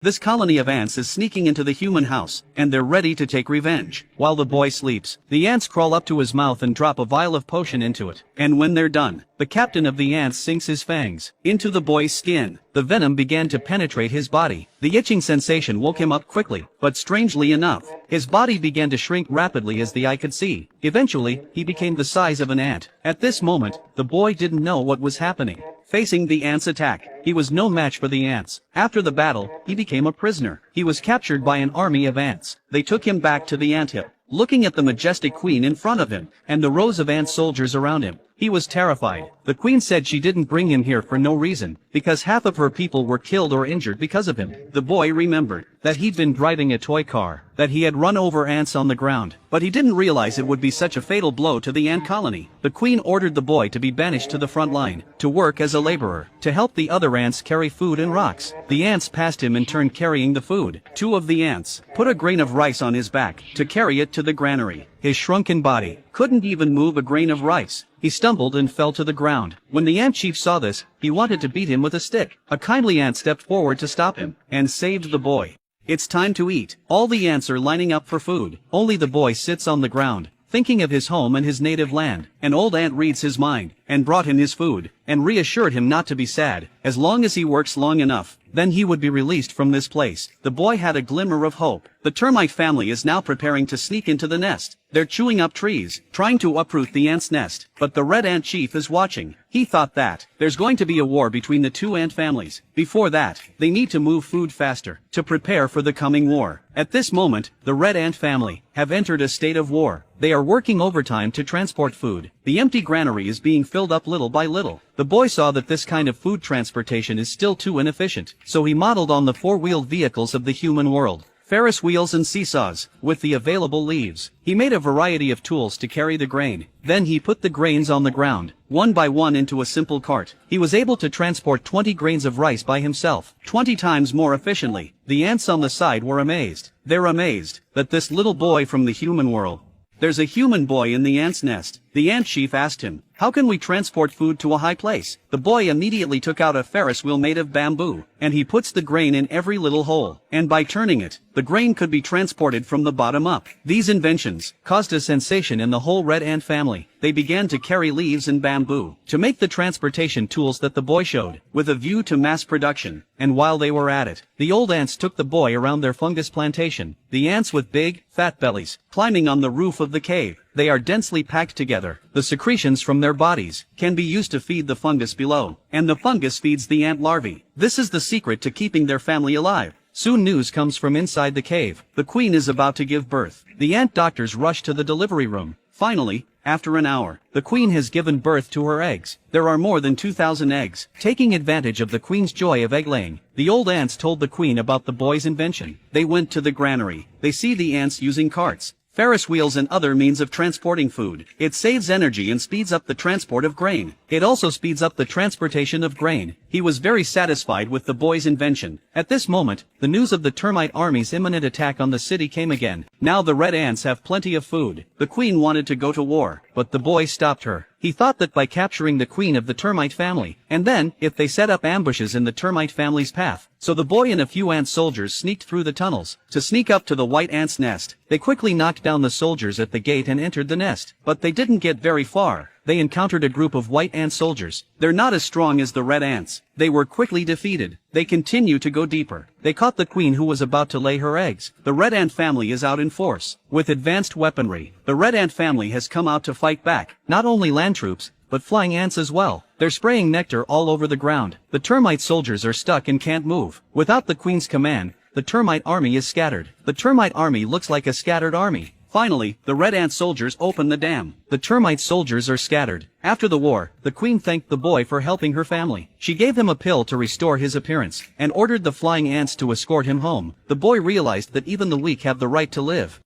This colony of ants is sneaking into the human house, and they're ready to take revenge. While the boy sleeps, the ants crawl up to his mouth and drop a vial of potion into it. And when they're done, the captain of the ants sinks his fangs into the boy's skin. The venom began to penetrate his body. The itching sensation woke him up quickly, but strangely enough, his body began to shrink rapidly as the eye could see. Eventually, he became the size of an ant. At this moment, the boy didn't know what was happening. Facing the ants' attack, he was no match for the ants. After the battle, he became a prisoner. He was captured by an army of ants. They took him back to the anthill. Looking at the majestic queen in front of him, and the rows of ant soldiers around him, he was terrified. The queen said she didn't bring him here for no reason, because half of her people were killed or injured because of him. The boy remembered that he'd been driving a toy car, that he had run over ants on the ground, but he didn't realize it would be such a fatal blow to the ant colony. The queen ordered the boy to be banished to the front line, to work as a laborer, to help the other ants carry food and rocks. The ants passed him in turn carrying the food. Two of the ants put a grain of rice on his back to carry it to the granary. His shrunken body couldn't even move a grain of rice. He stumbled and fell to the ground. When the ant chief saw this, he wanted to beat him with a stick. A kindly ant stepped forward to stop him, and saved the boy. It's time to eat. All the ants are lining up for food. Only the boy sits on the ground, thinking of his home and his native land. An old ant reads his mind, and brought him his food, and reassured him not to be sad. As long as he works long enough, then he would be released from this place. The boy had a glimmer of hope. The termite family is now preparing to sneak into the nest. They're chewing up trees, trying to uproot the ant's nest. But the red ant chief is watching. He thought that there's going to be a war between the two ant families. Before that, they need to move food faster, to prepare for the coming war. At this moment, the red ant family have entered a state of war. They are working overtime to transport food. The empty granary is being filled up little by little. The boy saw that this kind of food transportation is still too inefficient, so he modeled on the four-wheeled vehicles of the human world. Ferris wheels and seesaws, with the available leaves. He made a variety of tools to carry the grain. Then he put the grains on the ground, one by one into a simple cart. He was able to transport 20 grains of rice by himself, 20 times more efficiently. The ants on the side were amazed. They're amazed that this little boy from the human world. There's a human boy in the ant's nest. The ant chief asked him, "How can we transport food to a high place?" The boy immediately took out a Ferris wheel made of bamboo, and he puts the grain in every little hole. And by turning it, the grain could be transported from the bottom up. These inventions caused a sensation in the whole red ant family. They began to carry leaves and bamboo to make the transportation tools that the boy showed, with a view to mass production. And while they were at it, the old ants took the boy around their fungus plantation. The ants with big, fat bellies, climbing on the roof of the cave. They are densely packed together. The secretions from their bodies can be used to feed the fungus below, and the fungus feeds the ant larvae. This is the secret to keeping their family alive. Soon news comes from inside the cave. The queen is about to give birth. The ant doctors rush to the delivery room. Finally, after an hour, the queen has given birth to her eggs. There are more than 2,000 eggs. Taking advantage of the queen's joy of egg laying, the old ants told the queen about the boy's invention. They went to the granary. They see the ants using carts, Ferris wheels and other means of transporting food. It saves energy and speeds up the transport of grain. It also speeds up the transportation of grain. He was very satisfied with the boy's invention. At this moment, the news of the termite army's imminent attack on the city came again. Now the red ants have plenty of food. The queen wanted to go to war, but the boy stopped her. He thought that by capturing the queen of the termite family, and then, if they set up ambushes in the termite family's path. So the boy and a few ant soldiers sneaked through the tunnels to sneak up to the white ant's nest. They quickly knocked down the soldiers at the gate and entered the nest. But they didn't get very far. They encountered a group of white ant soldiers. They're not as strong as the red ants. They were quickly defeated. They continue to go deeper. They caught the queen who was about to lay her eggs. The red ant family is out in force. With advanced weaponry, the red ant family has come out to fight back. Not only land troops, but flying ants as well. They're spraying nectar all over the ground. The termite soldiers are stuck and can't move. Without the queen's command, the termite army is scattered. The termite army looks like a scattered army. Finally, the red ant soldiers open the dam. The termite soldiers are scattered. After the war, the queen thanked the boy for helping her family. She gave him a pill to restore his appearance, and ordered the flying ants to escort him home. The boy realized that even the weak have the right to live.